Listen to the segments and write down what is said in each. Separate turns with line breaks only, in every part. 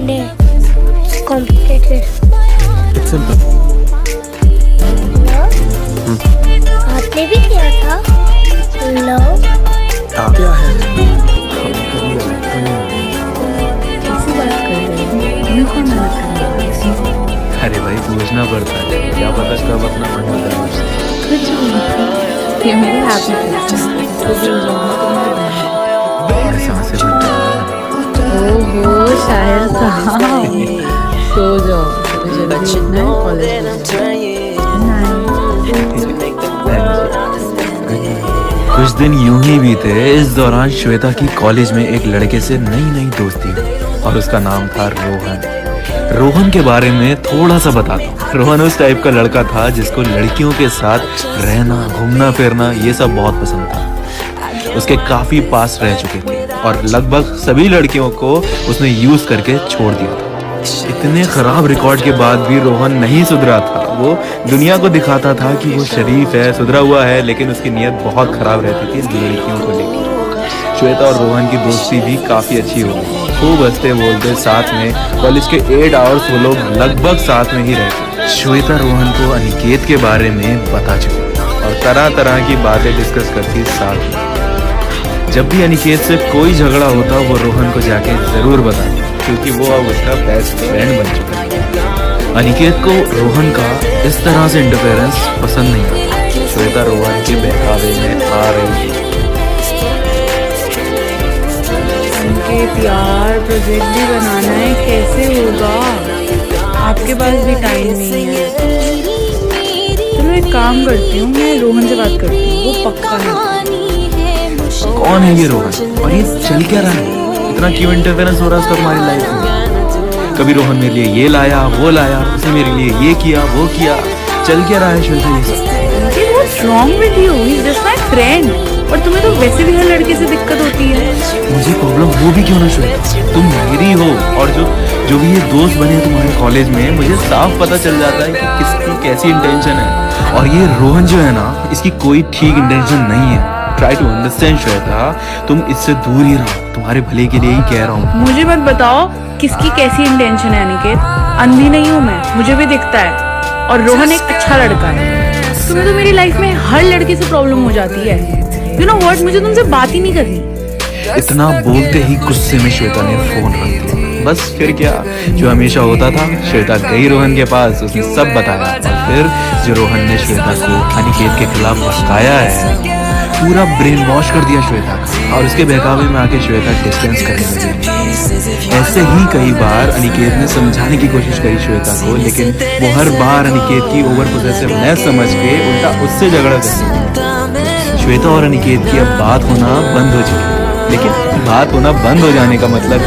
Monday. It's complicated.
It's simple.
आपने भी किया था? No.
क्या है?
कैसी बात कर रहे हो? मैं कौन मना कर रहा हूँ?
अरे भाई पूछना पड़ता है, क्या पता कब अपना मन बदल जाए।
कुछ भी नहीं, ये मेरी हैबिट है।
सांसें बनता है।
ओहो शायर साहब, सो जाओ, जल्दी उठना है, कॉलेज
कुछ दिन यूं ही बीते। इस दौरान श्वेता की कॉलेज में एक लड़के से नई नई दोस्ती हुई और उसका नाम था रोहन। रोहन के बारे में थोड़ा सा बताता हूँ। रोहन उस टाइप का लड़का था जिसको लड़कियों के साथ रहना, घूमना फिरना ये सब बहुत पसंद था। उसके काफी पास रह चुके थे और लगभग सभी लड़कियों को उसने यूज करके छोड़ दिया था। इतने खराब रिकॉर्ड के बाद भी रोहन नहीं सुधरा था। वो दुनिया को दिखाता था कि वो शरीफ है, सुधरा हुआ है, लेकिन उसकी नीयत बहुत खराब रहती थी लड़कियों को लेकर। श्वेता और रोहन की दोस्ती भी काफी अच्छी हो गई। खूब हंसते बोलते साथ में। कॉलेज के 8 आवर्स वो लोग लगभग साथ में ही रहते। श्वेता रोहन को अनिकेत के बारे में बता चुकी और तरह तरह की बातें डिस्कस करती साथ में। जब भी अनिकेत से कोई झगड़ा होता वो रोहन को जाके जरूर बताती, क्योंकि वो अब उसका बेस्ट फ्रेंड बन चुका है। अनिकेत को रोहन का इस तरह से इंटरफेरेंस पसंद नहीं था। श्वेता रोहन के बहकावे में आ रही थी।
संकेत यार, प्रोजेक्ट भी बनाना है, कैसे होगा? आपके पास भी टाइम नहीं है। चलो एक काम करती हूँ, मैं रोहन से बात करती हूँ, वो पक्का है।
कौन है ये रोहन और ये चल क्या रहा है? इतना क्यों इंटरफेरेंस हो रहा है उसका तुम्हारी लाइफ में? कभी रोहन मेरे लिए ये लाया, वो लाया, उसने मेरे लिए ये किया, वो किया। चल क्या रहा है श्वेता ये सब?
What's wrong with you? He's just my friend. और तुम्हें तो वैसे भी हर लड़के से दिक्कत होती है।
मुझे प्रॉब्लम वो भी क्यों ना श्वेता, तुम मेरी हो। और जो भी ये दोस्त बने तुम्हारे कॉलेज में, मुझे साफ पता चल जाता है कि किसकी कैसी इंटेंशन है। और ये रोहन जो है ना, इसकी कोई ठीक इंटेंशन नहीं है। ट्राई टू अंडरस्टैंड श्वेता, तुम इससे दूर ही रहो, तुम्हारे भले के लिए ही कह रहा हूँ।
मुझे मत बताओ किसकी कैसी इंटेंशन है अनिकेत। अंधी नहीं हूँ मैं, मुझे भी दिखता है। और रोहन एक अच्छा लड़का है। तुम्हें तो मेरी लाइफ में हर लड़के से प्रॉब्लम हो जाती है। यू नो व्हाट, मुझे तुमसे बात ही नहीं करनी।
इतना बोलते ही गुस्से में श्वेता ने फोन रख दिया। बस फिर क्या, जो हमेशा होता था, श्वेता गई रोहन के पास, उसने सब बताया। और फिर जो रोहन ने श्वेता को अनिकेत के खिलाफ भड़काया है, पूरा ब्रेन वॉश कर दिया श्वेता का, और उसके बहकावे में आके श्वेता डिस्टेंस करने लगी। ऐसे ही कई बार अनिकेत ने समझाने की कोशिश करी श्वेता को, लेकिन वो हर बार अनिकेत की ओवर पोसेसिवनेस समझ के उल्टा उससे झगड़ा करती। श्वेता और अनिकेत की अब बात होना बंद हो चुकी है। लेकिन बात होना बंद हो जाने का मतलब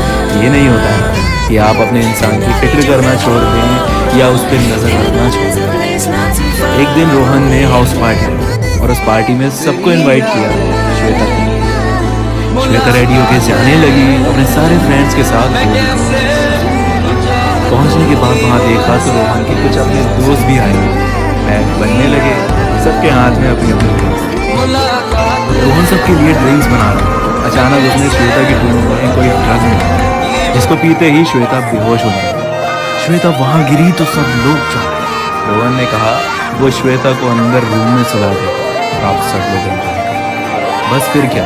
ये नहीं होता है कि आप अपने इंसान की फिक्र करना छोड़ दें या उस पर नजर रखना छोड़ दें। एक दिन रोहन ने हाउस पार्टी और उस पार्टी में सबको इनवाइट किया, श्वेता को। श्वेता रेडी होके जाने लगी अपने सारे फ्रेंड्स के साथ। पहुंचने के बाद वहां देखा तो रोहन के कुछ अपने दोस्त भी आए, बैग बनने लगे, सबके हाथ में अपनी अपनी ड्रिंक्स। रोहन सबके लिए ड्रिंक्स बना रहा था। अचानक उसने श्वेता की ड्रिंक में कोई ड्रग मिला, जिसको पीते ही श्वेता बेहोश हो गई। श्वेता वहां गिरी तो सब लोग चौंक गए। रोहन ने कहा वो श्वेता को अंदर रूम में सुला दे, आप सब लोग एंजॉय करें। बस फिर क्या,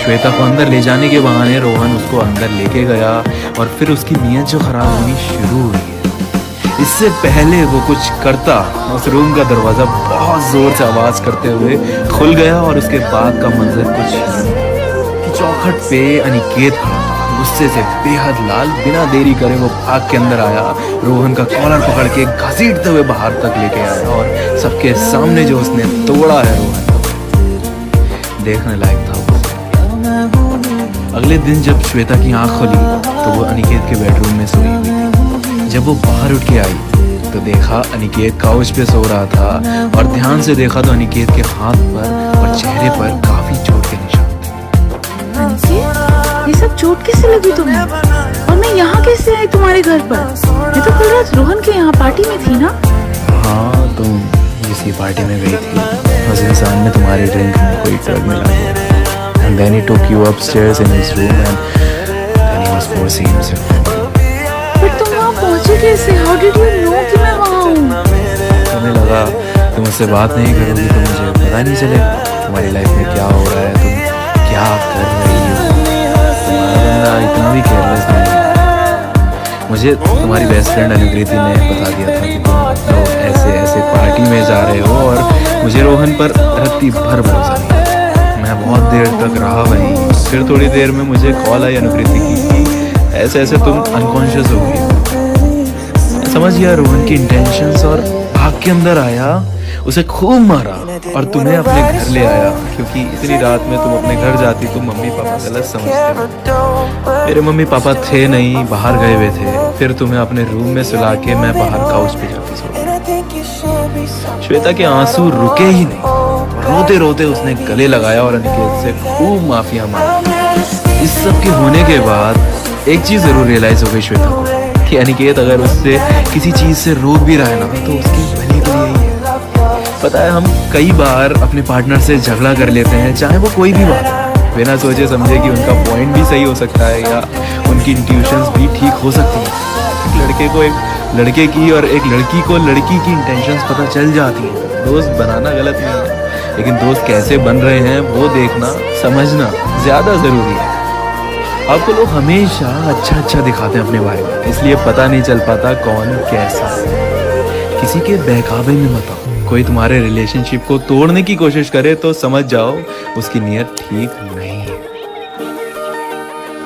श्वेता को अंदर ले जाने के बहाने रोहन उसको अंदर लेके गया और फिर उसकी नीयत जो खराब होनी शुरू हुई है। इससे पहले वो कुछ करता, उस रूम का दरवाजा बहुत जोर से आवाज करते हुए खुल गया और उसके बाद का मंजर कुछ चौखट पे अनिकेत खड़ा था, गुस्से से बेहद लाल। बिना देरी करे वो भाग के अंदर आया, रोहन का कॉलर पकड़ के घसीटते हुए बाहर तक लेके आया और सबके सामने जो उसने तोड़ा है रोहन, देखने लायक था वो। अगले दिन जब श्वेता की आंख खुली तो वो अनिकेत के बेडरूम में सोई हुई। जब वो बाहर उठ के आई तो देखा अनिकेत काउच पे सो रहा था, और ध्यान से देखा तो अनिकेत के हाथ पर और चेहरे पर काफी चोट के निशान थे।
ये सब चोट कैसे लगी तुम्हें? और मैं यहाँ कैसे आई तुम्हारे घर पर? मैं तो कल रात रोहन के यहाँ पार्टी में थी ना?
हाँ, तुम इसी पार्टी में गई थी। उस इंसान ने तुम्हारी ड्रिंक में कोई ड्रग मिला दिया, and then he took you upstairs in his room and then he was forcing himself.
But तुम वहाँ पहुँचे कैसे? हाउ डिड यू नो कि मैं वहाँ हूँ?
तुम्हें लगा तुम मुझसे बात नहीं करोगी तो मुझे पता नहीं चलेगा तुम्हारी लाइफ में क्या हो रहा है, तुम क्या कर रही हो। तुम्हारा बंदा इतना भी केयरलेस नहीं है। मुझे तुम्हारी बेस्ट फ्रेंड अनुकृति ने बता दिया था कि तुम लोग ऐसे ऐसे पार्टी में जा रहे हो और मुझे रोहन पर रत्ती भर भरोसा नहीं है। मैं बहुत देर तक रहा वहीं, फिर थोड़ी देर में मुझे कॉल आई अनुकृति की ऐसे ऐसे तुम अनकॉन्शियस हो गई। मैं समझ गया रोहन की इंटेंशंस और भाग के अंदर आया, उसे खूब मारा और तुम्हें अपने घर ले आया, क्योंकि इतनी रात में तुम अपने घर जाती तो मम्मी पापा गलत समझते। मेरे मम्मी पापा थे नहीं, बाहर गए हुए थे। फिर तुम्हें अपने रूम में सुला के मैं बाहर काउच पे जाती सो। श्वेता के आंसू रुके ही नहीं, रोते रोते उसने गले लगाया और अनिकेत से खूब माफिया मांगी। इस सब के होने के बाद एक चीज जरूर रियलाइज हो गई श्वेता को कि अनिकेत अगर उससे किसी चीज से रोक भी रहा है ना तो उसकी भली के लिए ही है। पता है हम कई बार अपने पार्टनर से झगड़ा कर लेते हैं, चाहे वो कोई भी बात हो, बिना सोचे समझे कि उनका पॉइंट भी सही हो सकता है या उनकी इंट्यूशंस भी ठीक हो सकती है। एक लड़के को एक लड़के की और एक लड़की को लड़की की इंटेंशंस पता चल जाती है। दोस्त बनाना गलत नहीं है, लेकिन दोस्त कैसे बन रहे हैं वो देखना समझना ज़्यादा ज़रूरी है। आपको लोग हमेशा अच्छा दिखाते हैं अपने बारे में, इसलिए पता नहीं चल पाता कौन कैसा है। किसी के बहकावे में मत आओ। कोई तुम्हारे रिलेशनशिप को तोड़ने की कोशिश करे तो समझ जाओ उसकी नीयत ठीक